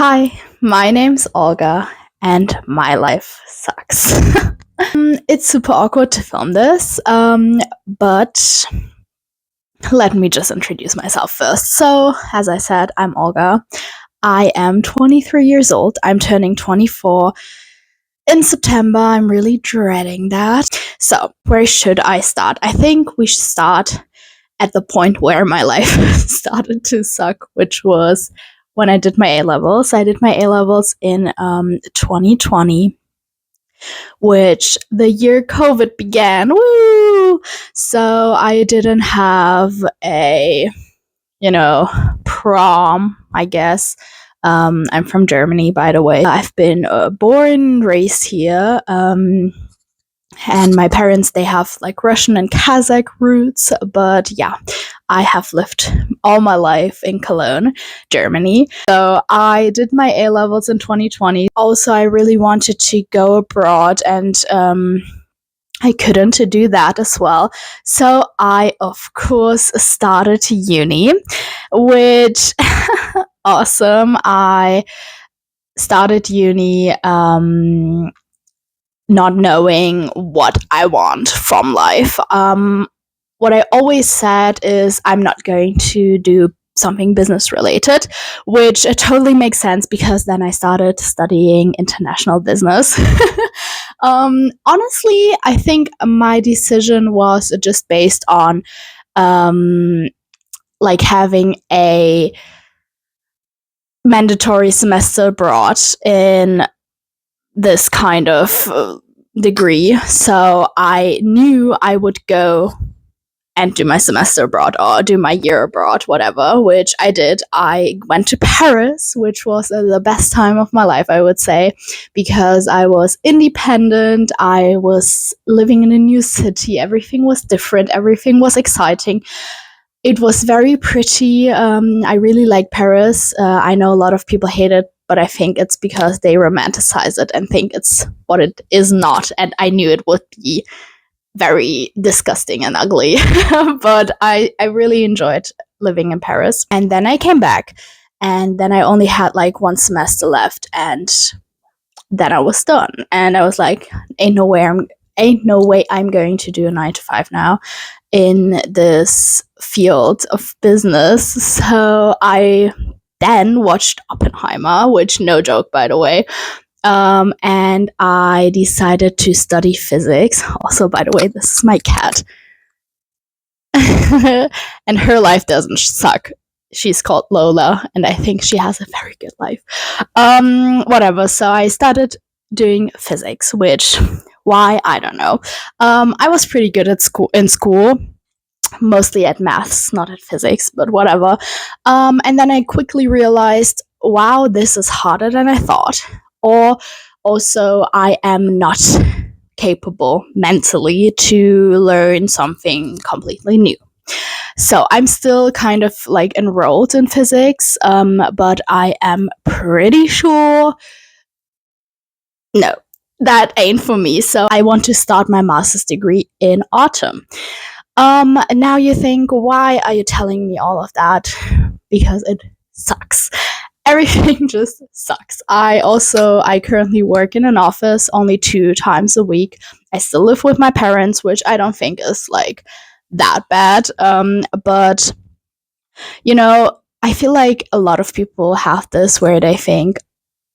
Hi, my name's Olga, and my life sucks. It's super awkward to film this, but let me just introduce myself first. So, as I said, I'm Olga. I am 23 years old. I'm turning 24 in September. I'm really dreading that. So, where should I start? I think we should start at the point where my life started to suck, which was when I did my A levels. I did my A levels in 2020, which the year COVID began. Woo! So I didn't have a, prom, I guess. I'm from Germany, by the way. I've been born, raised here. And my parents, they have like Russian and Kazakh roots, but yeah, I have lived all my life in Cologne, Germany. So I did my A levels in 2020. Also, I really wanted to go abroad, and I couldn't do that as well. So I, of course, started uni, which awesome. I started uni not knowing what I want from life. What I always said is I'm not going to do something business related, which totally makes sense because then I started studying international business. Honestly, I think my decision was just based on like having a mandatory semester abroad in this kind of degree. So I knew I would go and do my semester abroad or do my year abroad, whatever, which I did. I went to Paris, which was the best time of my life, I would say, because I was independent. I was living in a new city. Everything was different. Everything was exciting. It was very pretty. I really like Paris. I know a lot of people hate it, but I think it's because they romanticize it and think it's what it is not. And I knew it would be very disgusting and ugly. But I really enjoyed living in Paris. And then I came back, and then I only had like one semester left, and then I was done. And I was like, ain't no way I'm going to do a 9 to 5 now in this field of business. So I then watched Oppenheimer, which, no joke, by the way. And I decided to study physics. Also, by the way, this is my cat. And her life doesn't suck. She's called Lola, and I think she has a very good life. Whatever. So I started doing physics, which, why, I don't know. I was pretty good at school, mostly at maths, not at physics, but whatever. And then I quickly realized, wow, this is harder than I thought. Or also, I am not capable mentally to learn something completely new. So I'm still kind of like enrolled in physics, but I am pretty sure no, that ain't for me. So I want to start my master's degree in autumn. Now you think, why are you telling me all of that? Because it sucks. Everything just sucks. I currently work in an office only 2 times a week. I still live with my parents, which I don't think is like that bad. But I feel like a lot of people have this where they think,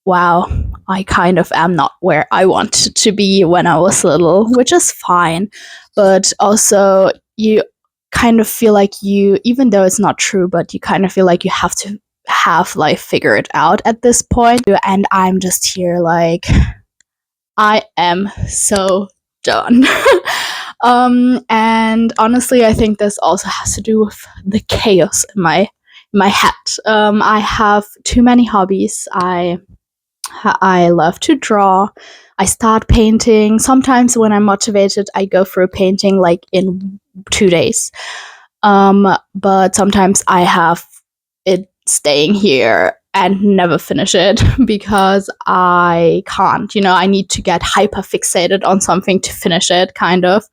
wow, I kind of am not where I wanted to be when I was little, which is fine. But also, you kind of feel like even though it's not true, but you kind of feel like you have to have life figured out at this point. And I'm just here like, I am so done. And honestly, I think this also has to do with the chaos in my head. I have too many hobbies. I love to draw. I start painting. Sometimes when I'm motivated, I go through painting like in 2 days. But sometimes I have it staying here and never finish it because I can't. I need to get hyper fixated on something to finish it, kind of.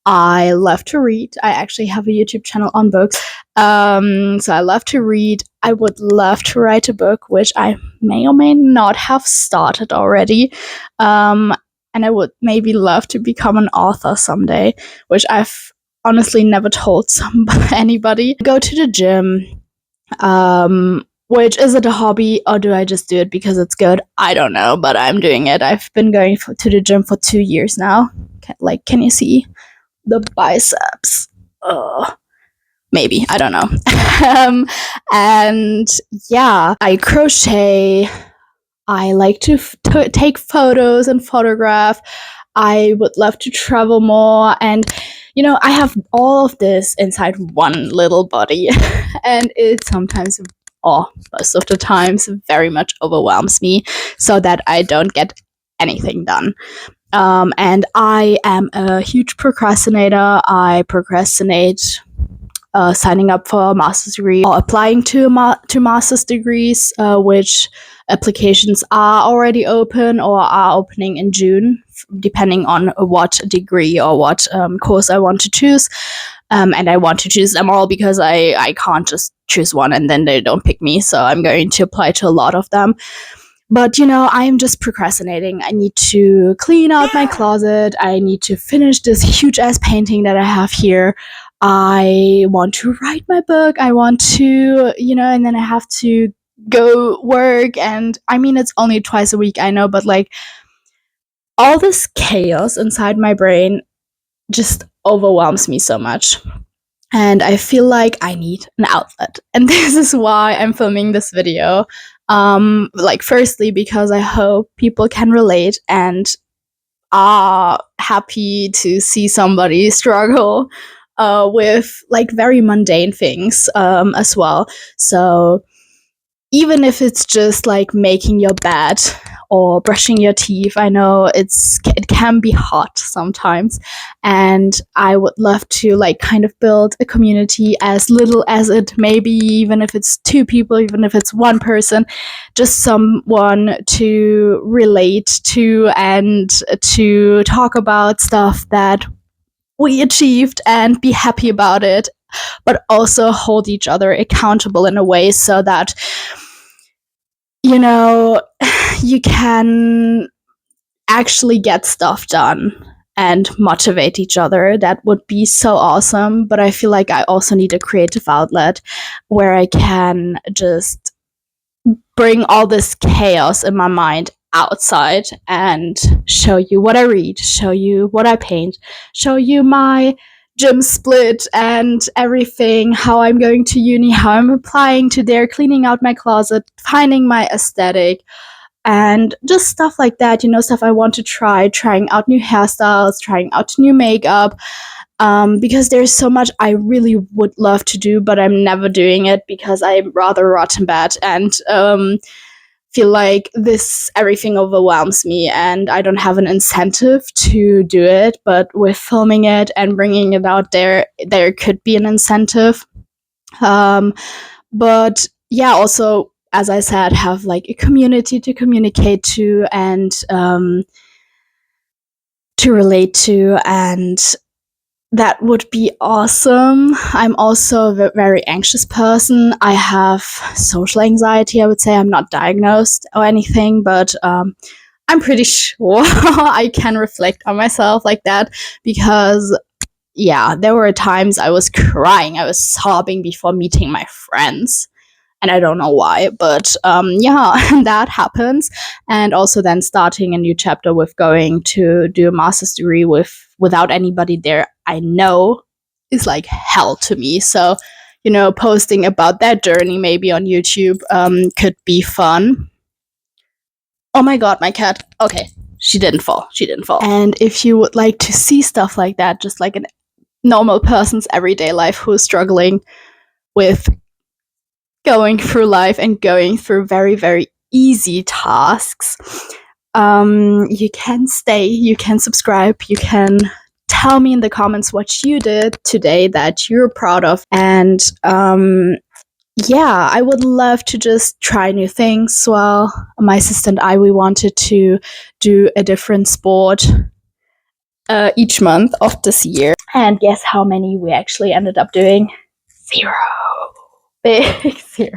I love to read. I actually have a YouTube channel on books. So I love to read. I would love to write a book, which I may or may not have started already. And I would maybe love to become an author someday, which I've honestly never told anybody. Go to the gym. Which, is it a hobby or do I just do it because it's good? I don't know, but I'm doing it. I've been going to the gym for 2 years now. Can you see the biceps? Maybe, I don't know. And yeah, I crochet. I like to take photos and photograph. I would love to travel more, and I have all of this inside one little body, and it sometimes, or most of the times, very much overwhelms me, so that I don't get anything done. And I am a huge procrastinator. I procrastinate signing up for a master's degree or applying to master's degrees, which applications are already open or are opening in June, depending on what degree or what course I want to choose. And I want to choose them all because I can't just choose one and then they don't pick me. So I'm going to apply to a lot of them. But I'm just procrastinating. I need to clean out my closet. I need to finish this huge ass painting that I have here. I want to write my book. I want to, and then I have to go work. And I mean, it's only twice a week, I know, but like all this chaos inside my brain just overwhelms me so much. And I feel like I need an outlet. And this is why I'm filming this video. Firstly, because I hope people can relate and are happy to see somebody struggle with like very mundane things as well. So even if it's just like making your bed or brushing your teeth, I know it can be hot sometimes, and I would love to like kind of build a community, as little as it may be, even if it's 2 people, even if it's 1 person, just someone to relate to and to talk about stuff that we achieved and be happy about it, but also hold each other accountable in a way so that you can actually get stuff done and motivate each other. That would be so awesome. But I feel like I also need a creative outlet where I can just bring all this chaos in my mind outside and show you what I read, show you what I paint, show you my gym split and everything, how I'm going to uni, how I'm applying to there, cleaning out my closet, finding my aesthetic, and just stuff like that, stuff I want to trying out new hairstyles, trying out new makeup, because there's so much I really would love to do, but I'm never doing it because I'm rather rotten bad and feel like everything overwhelms me and I don't have an incentive to do it. But with filming it and bringing it out there could be an incentive. But yeah, also, as I said, have like a community to communicate to and to relate to, and that would be awesome. I'm also a very anxious person. I have social anxiety, I would say. I'm not diagnosed or anything, but I'm pretty sure I can reflect on myself like that because, yeah, there were times I was crying, I was sobbing before meeting my friends. And I don't know why, but yeah, that happens. And also then starting a new chapter with going to do a master's degree without anybody there I know is like hell to me. So, posting about that journey maybe on YouTube could be fun. Oh my god, my cat. Okay, she didn't fall. And if you would like to see stuff like that, just like a normal person's everyday life who's struggling with going through life and going through very, very easy tasks, you can stay, you can subscribe, you can tell me in the comments what you did today that you're proud of. And yeah, I would love to just try new things. Well, my sister and I, we wanted to do a different sport each month of this year. And guess how many we actually ended up doing? 0. Big 0.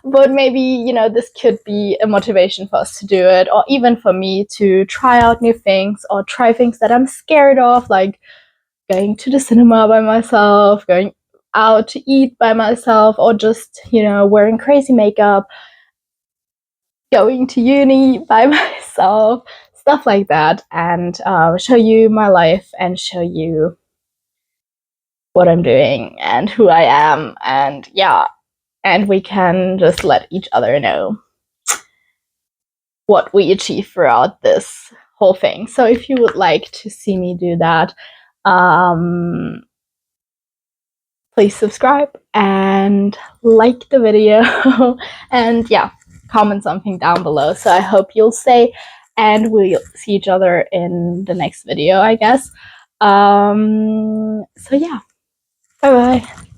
But maybe, you know, this could be a motivation for us to do it, or even for me to try out new things or try things that I'm scared of, like going to the cinema by myself, going out to eat by myself, or just, you know, wearing crazy makeup, going to uni by myself, stuff like that, and show you my life and show you what I'm doing and who I am, and yeah, and we can just let each other know what we achieve throughout this whole thing. So if you would like to see me do that, please subscribe and like the video and yeah, comment something down below. So I hope you'll stay, and we'll see each other in the next video, I guess. So yeah, bye bye.